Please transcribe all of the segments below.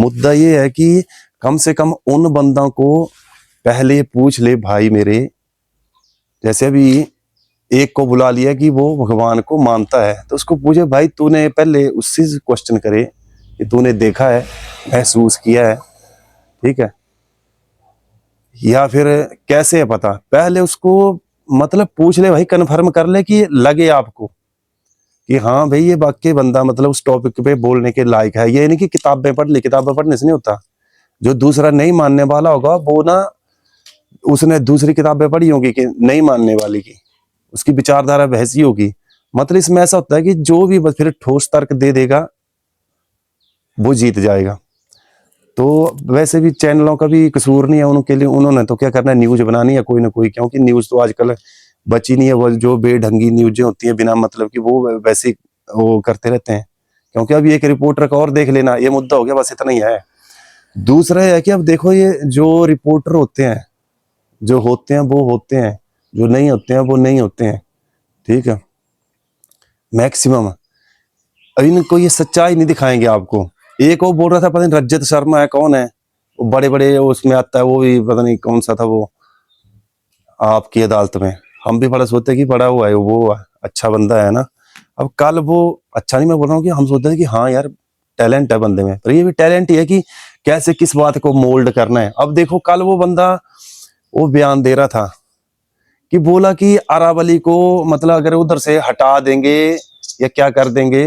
मुद्दा ये है कि कम से कम उन बंदों को पहले पूछ ले भाई मेरे, जैसे अभी एक को बुला लिया कि वो भगवान को मानता है, तो उसको पूछे भाई तूने पहले उससे क्वेश्चन करे कि तूने देखा है, महसूस किया है, ठीक है, या फिर कैसे है पता, पहले उसको मतलब पूछ ले भाई, कन्फर्म कर ले कि लगे आपको कि हाँ भाई ये वाकई बंदा मतलब उस टॉपिक पे बोलने के लायक है। ये नहीं कि किताबें पढ़ ली, किताबें पढ़ने से नहीं होता। जो दूसरा नहीं मानने वाला होगा वो ना, उसने दूसरी किताबें पढ़ी होगी कि नहीं मानने वाली की, उसकी विचारधारा वैसी होगी। मतलब इसमें ऐसा होता है कि जो भी बस फिर ठोस तर्क दे देगा वो जीत जाएगा। तो वैसे भी चैनलों का भी कसूर नहीं है, उनके लिए उन्होंने तो क्या करना है, न्यूज बनानी है कोई ना कोई, क्योंकि न्यूज तो आजकल बची नहीं है। वो जो बेढंगी न्यूजें होती है बिना मतलब की, वो वैसे वो करते रहते हैं। क्योंकि अब एक रिपोर्टर का और देख लेना, ये मुद्दा हो गया, बस इतना ही है। दूसरा है कि अब देखो ये जो रिपोर्टर होते हैं, जो होते हैं वो होते हैं, जो नहीं होते हैं वो नहीं होते हैं, ठीक है, मैक्सिमम। अब इनको ये सच्चाई नहीं दिखाएंगे आपको। एक वो बोल रहा था, पता नहीं रजत शर्मा है, कौन है वो, बड़े बड़े उसमें आता है, वो भी पता नहीं कौन सा था वो, आपकी अदालत में। हम भी बड़ा सोचते कि बड़ा हुआ है वो, अच्छा बंदा है ना। अब कल वो, अच्छा नहीं मैं बोल रहा हूँ कि हम सोचते हैं कि हाँ यार टैलेंट है बंदे में, पर ये भी टैलेंट ही है कि कैसे किस बात को मोल्ड करना है। अब देखो कल वो बंदा वो बयान दे रहा था कि बोला कि अरावली को मतलब अगर उधर से हटा देंगे या क्या कर देंगे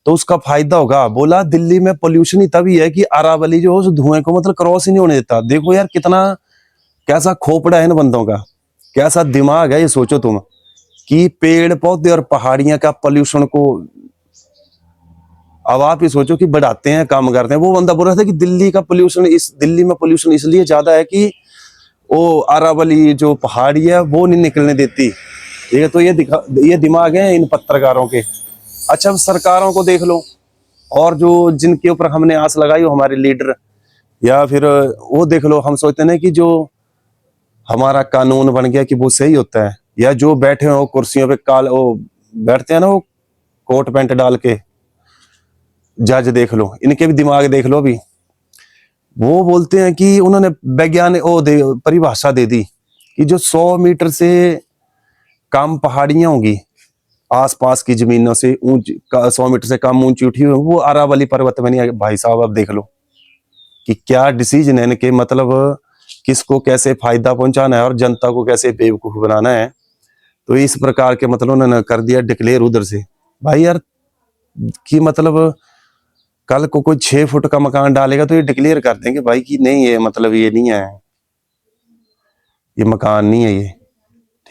तो उसका फायदा होगा। बोला दिल्ली में पोल्यूशन ही तभी है कि अरावली जो उस धुएं को मतलब क्रॉस ही नहीं होने देता। देखो यार कितना, कैसा खोपड़ा है इन बंदों का, कैसा दिमाग है, ये सोचो तुम कि पेड़ पौधे और पहाड़ियां का पोल्यूशन को, अब आप ये सोचो कि बढ़ाते हैं काम करते हैं। वो बंदा बोल रहा था कि दिल्ली का पोल्यूशन, इस दिल्ली में पोल्यूशन इसलिए ज्यादा है कि वो अरावली जो पहाड़ी है वो नहीं निकलने देती, ठीक है। तो ये दिमाग है इन पत्रकारों के। अच्छा अब सरकारों को देख लो, और जो जिनके ऊपर हमने आस लगाई हो हमारे लीडर, या फिर वो देख लो, हम सोचते हैं कि जो हमारा कानून बन गया कि वो सही होता है, या जो बैठे हो कुर्सियों पे काल वो बैठते हैं ना, वो कोट पैंट डाल के जज, देख लो इनके भी दिमाग देख लो। अभी वो बोलते हैं कि उन्होंने वैज्ञानिक परिभाषा दे दी कि जो 100 मीटर से कम पहाड़ियां होंगी आसपास की जमीनों से ऊंची, 100 मीटर से कम ऊंची उठी हुई, वो अरावली पर्वत में नहीं है। भाई साहब अब देख लो कि क्या डिसीजन है इनके, मतलब किसको कैसे फायदा पहुंचाना है और जनता को कैसे बेवकूफ बनाना है। तो इस प्रकार के मतलब उन्होंने कर दिया डिक्लेयर उधर से। भाई यार कि मतलब कल को कोई 6 फुट का मकान डालेगा तो ये डिक्लेयर कर देंगे भाई कि नहीं ये मतलब ये नहीं है, ये मकान नहीं है ये,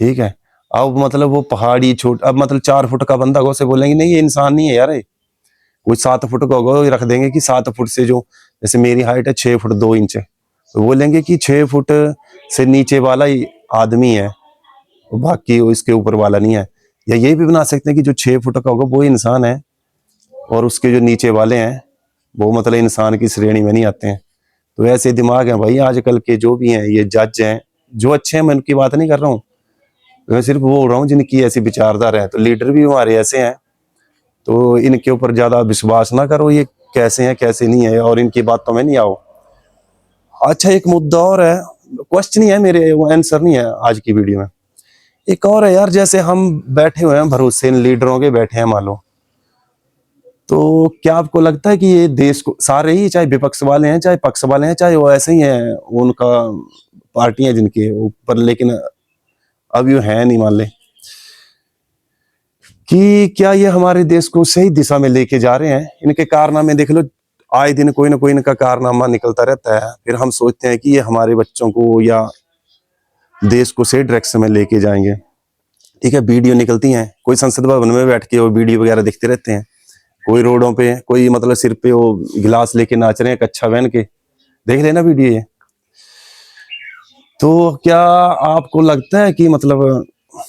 ठीक है। अब मतलब वो पहाड़ी छोट, अब मतलब 4 फुट का बंदा होगा, उसे बोलेंगे नहीं ये इंसान नहीं है यार, कोई 7 फुट का होगा, रख देंगे कि 7 फुट से जो, जैसे मेरी हाइट है 6 फुट 2 इंच है, तो बोलेंगे कि 6 फुट से नीचे वाला ही आदमी है, बाकी वो इसके ऊपर वाला नहीं है। या ये भी बना सकते हैं कि जो 6 फुट का होगा वो इंसान है, और उसके जो नीचे वाले हैं वो मतलब इंसान की श्रेणी में नहीं आते हैं। तो ऐसे दिमाग है भाई आजकल के जो भी हैं, ये जज हैं जो अच्छे हैं, मैं उनकी बात नहीं कर रहा हूँ, मैं सिर्फ वो बोल रहा हूँ जिनकी ऐसी विचारधारा है। तो लीडर भी हमारे ऐसे हैं, तो इनके ऊपर ज्यादा विश्वास ना करो, ये कैसे हैं कैसे नहीं है, और इनकी बातों में नहीं आओ। अच्छा एक मुद्दा और है, क्वेश्चन ही है मेरे, वो आंसर नहीं है आज की वीडियो में। एक और है यार, जैसे हम बैठे हुए हैं भरोसे इन लीडरों के बैठे हैं मान लो, तो क्या आपको लगता है कि ये देश को सारे ही, चाहे विपक्ष वाले हैं चाहे पक्ष वाले हैं, चाहे वो ऐसे ही हैं उनका पार्टियां जिनके ऊपर, लेकिन अब ये है नहीं मान ले, कि क्या ये हमारे देश को सही दिशा में लेके जा रहे हैं? इनके कारनामे देख लो, आए दिन कोई ना कोई इनका कारनामा निकलता रहता है, फिर हम सोचते हैं कि ये हमारे बच्चों को या देश को सही डायरेक्शन में लेके जाएंगे, ठीक है। वीडियो निकलती हैं, कोई संसद भवन में बैठ के वो वीडियो वगैरह दिखते रहते हैं, कोई रोडों पे, कोई मतलब सिर पे वो गिलास लेके नाच रहे हैं कच्छा पहन के, देख लेना वीडियो ये। तो क्या आपको लगता है कि मतलब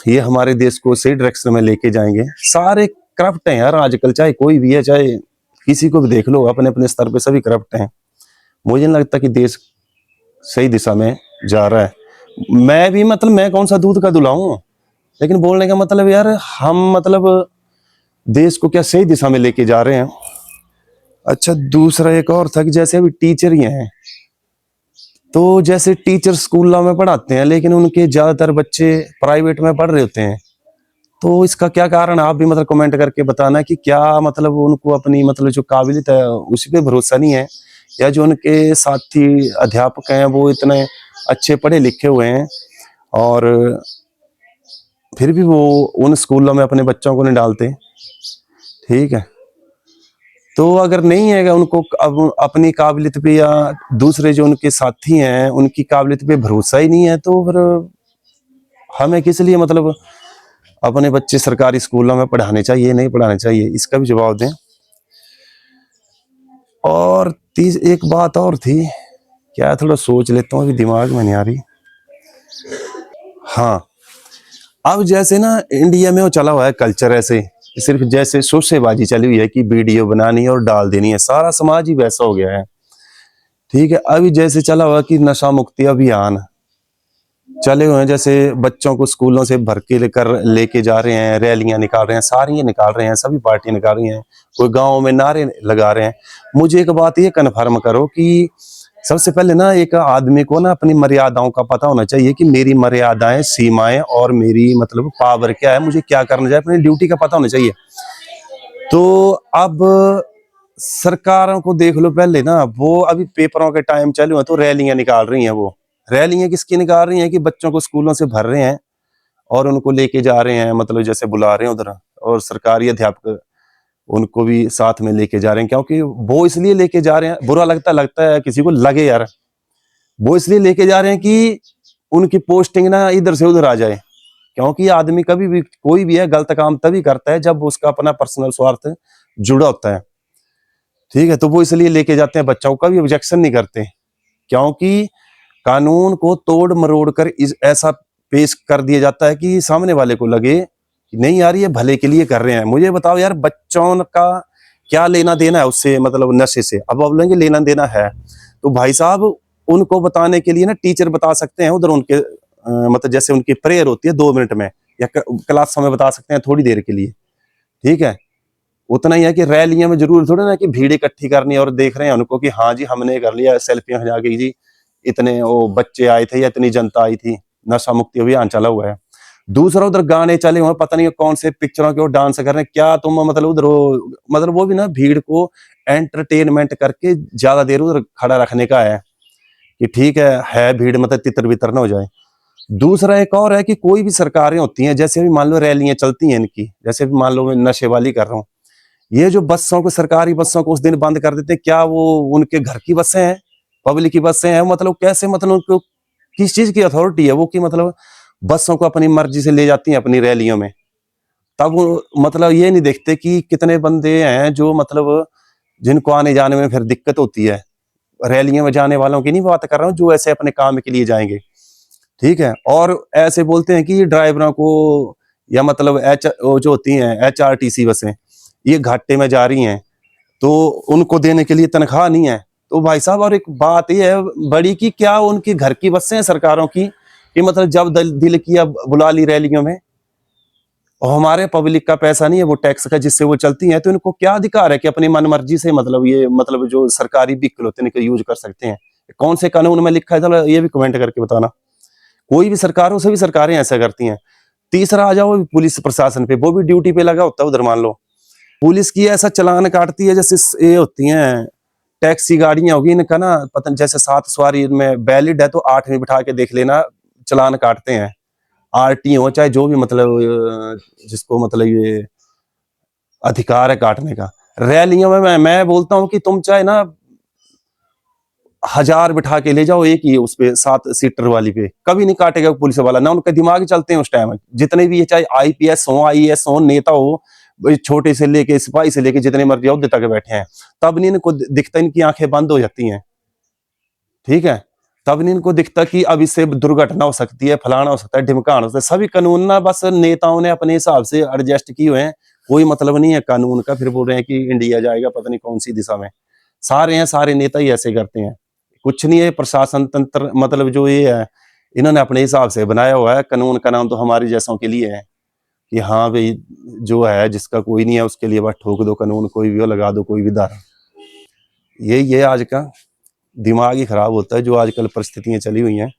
ये हमारे देश को सही डायरेक्शन में लेके जाएंगे? सारे करप्ट हैं यार आजकल, चाहे कोई भी है, चाहे किसी को भी देख लो, अपने अपने स्तर पे सभी करप्ट हैं। मुझे नहीं लगता कि देश सही दिशा में जा रहा है। मैं भी मतलब मैं कौन सा दूध का धुला हूं, लेकिन बोलने का मतलब यार हम मतलब देश को क्या सही दिशा में लेके जा रहे हैं? अच्छा, दूसरा एक और था कि जैसे अभी टीचर ही हैं, तो जैसे टीचर स्कूलों में पढ़ाते हैं लेकिन उनके ज्यादातर बच्चे प्राइवेट में पढ़ रहे होते हैं। तो इसका क्या कारण है? आप भी मतलब कमेंट करके बताना कि क्या मतलब उनको अपनी मतलब जो काबिलियत है उसी पे भरोसा नहीं है, या जो उनके साथी अध्यापक हैं वो इतने अच्छे पढ़े लिखे हुए हैं और फिर भी वो उन स्कूलों में अपने बच्चों को नहीं डालते। ठीक है, तो अगर नहीं है उनको अब अपनी काबिलियत पे या दूसरे जो उनके साथी हैं उनकी काबिलियत पे भरोसा ही नहीं है, तो फिर हमें किस लिए मतलब अपने बच्चे सरकारी स्कूलों में पढ़ाने चाहिए, नहीं पढ़ाने चाहिए, इसका भी जवाब दें। और तीस एक बात और थी, क्या थोड़ा सोच लेता हूँ, अभी दिमाग में नहीं आ रही। हाँ, अब जैसे ना इंडिया में वो चला हुआ है कल्चर ऐसे, सिर्फ जैसे शोशेबाजी चली हुई है कि वीडियो बनानी है और डाल देनी है, सारा समाज ही वैसा हो गया है। ठीक है, अभी जैसे चला हुआ कि नशा मुक्ति अभियान चले हुए हैं, जैसे बच्चों को स्कूलों से भर के लेके जा रहे हैं, रैलियां निकाल रहे हैं, सारी ये निकाल रहे हैं, सभी पार्टियां निकाल रही हैं, कोई गाँव में नारे लगा रहे हैं। मुझे एक बात ये कन्फर्म करो कि सबसे पहले ना एक आदमी को ना अपनी मर्यादाओं का पता होना चाहिए कि मेरी मर्यादाएं, सीमाएं और मेरी मतलब पावर क्या है, मुझे क्या करना चाहिए, अपनी ड्यूटी का पता होना चाहिए। तो अब सरकारों को देख लो, पहले ना वो अभी पेपरों के टाइम चले हुए तो रैलियां निकाल रही हैं, वो रैलियां किसकी निकाल रही हैं कि बच्चों को स्कूलों से भर रहे हैं और उनको लेके जा रहे हैं, मतलब जैसे बुला रहे हैं उधर, और सरकारी अध्यापक उनको भी साथ में लेके जा रहे हैं, क्योंकि वो इसलिए लेके जा रहे हैं, बुरा लगता लगता है किसी को लगे यार, वो इसलिए लेके जा रहे हैं कि उनकी पोस्टिंग ना इधर से उधर आ जाए, क्योंकि आदमी कभी भी कोई भी है गलत काम तभी करता है जब उसका अपना पर्सनल स्वार्थ जुड़ा होता है। ठीक है, तो वो इसलिए लेके जाते हैं, बच्चों का भी ऑब्जेक्शन नहीं करते, क्योंकि कानून को तोड़ मरोड़ कर इस ऐसा पेश कर दिया जाता है कि सामने वाले को लगे कि नहीं यार ये भले के लिए कर रहे हैं। मुझे बताओ यार, बच्चों का क्या लेना देना है उससे, मतलब नशे से? अब बोलेंगे लेना देना है, तो भाई साहब उनको बताने के लिए ना टीचर बता सकते हैं उधर उनके मतलब जैसे उनकी प्रेयर होती है 2 मिनट में, या क्लास समय बता सकते हैं थोड़ी देर के लिए। ठीक है, उतना ही है कि रैलियों में जरूर थोड़ा ना कि भीड़ इकट्ठी करनी और देख रहे हैं उनको कि हाँ जी हमने कर लिया, सेल्फियां खिंचा के जी इतने वो बच्चे आए थे या इतनी जनता आई थी, नशा मुक्ति अभियान चला हुआ है। दूसरा उधर गाने चले हुए, पता नहीं कौन से पिक्चरों के वो डांस कर रहे हैं, क्या तुम मतलब उधर मतलब वो भी ना भीड़ को एंटरटेनमेंट करके ज्यादा देर उधर खड़ा रखने का कि ठीक है भीड़ मतलब तितर बितर न हो जाए। दूसरा एक और है कि कोई भी सरकारें होती हैं, जैसे अभी मान लो रैलियां चलती हैं इनकी, जैसे भी मान लो मैं नशे वाली कर रहा हूँ, ये जो बसों को, सरकारी बसों को उस दिन बंद कर देते, क्या वो उनके घर की बसें हैं, पब्लिक की बसें हैं? मतलब कैसे, मतलब उनको किस चीज की अथॉरिटी है वो कि मतलब बसों को अपनी मर्जी से ले जाती हैं अपनी रैलियों में? तब वो मतलब ये नहीं देखते कि कितने बंदे हैं जो मतलब जिनको आने जाने में फिर दिक्कत होती है। रैलियों में जाने वालों की नहीं बात कर रहा हूँ, जो ऐसे अपने काम के लिए जाएंगे। ठीक है, और ऐसे बोलते हैं कि ड्राइवरों को या मतलब जो होती हैं HRTC बसें, ये घाटे में जा रही हैं, तो उनको देने के लिए तनख्वाह नहीं है। तो भाई साहब, और एक बात ये है बड़ी की, क्या उनकी घर की बसें हैं सरकारों की कि मतलब जब दिल किया बुला ली रैलियों में? और हमारे पब्लिक का पैसा नहीं है वो, टैक्स का, जिससे वो चलती हैं, तो इनको क्या अधिकार है कि अपनी मन मर्जी से मतलब ये मतलब जो सरकारी व्हीकल होते हैं इनका यूज कर सकते हैं? कौन से कानून में लिखा है, चलो ये भी कमेंट करके बताना। कोई भी सरकार हो, सभी सरकारें ऐसा करती हैं। तीसरा आ जाओ पुलिस प्रशासन पे, वो भी ड्यूटी पे लगा होता है उधर, मान लो पुलिस की ऐसा चालान काटती है, जैसे ये होती हैं टैक्सी गाड़ियां होगी इनका ना, पता नहीं जैसे 7 सवारी में वैलिड है तो 8 में बिठा के देख लेना, चालान काटते हैं। RT हो चाहे जो भी मतलब जिसको मतलब ये अधिकार है काटने का। रैलियों में मैं बोलता हूँ कि तुम चाहे ना 1000 बिठा के ले जाओ एक ही उस पे 7 सीटर वाली पे, कभी नहीं काटेगा पुलिस वाला, ना उनके दिमाग ही चलते हैं उस टाइम। जितने भी, चाहे IPS हो, IAS हो, नेता हो, छोटे से लेके सिपाही से लेके जितने मर्जी अहुदे तक बैठे हैं, तब नहीं इनको दिखता, इनकी आंखें बंद हो जाती हैं। ठीक है, तब नहीं इनको दिखता कि अब इससे दुर्घटना हो सकती है, फलाना हो सकता है, ढिमकाना हो सकता है। सभी कानून ना बस नेताओं ने अपने हिसाब से एडजस्ट किए हुए हैं, कोई मतलब नहीं है कानून का, फिर बोल रहे हैं कि इंडिया जाएगा पता नहीं कौन सी दिशा में। सारे हैं, सारे नेता ही ऐसे करते हैं, कुछ नहीं है। प्रशासन तंत्र मतलब जो ये है, इन्होंने अपने हिसाब से बनाया हुआ है। कानून का नाम तो हमारे जैसों के लिए है कि हाँ भाई जो है जिसका कोई नहीं है उसके लिए बस ठोक दो कानून, कोई भी हो लगा दो कोई भी धारा। यही ये आज का दिमाग ही खराब होता है जो आजकल परिस्थितियां चली हुई हैं।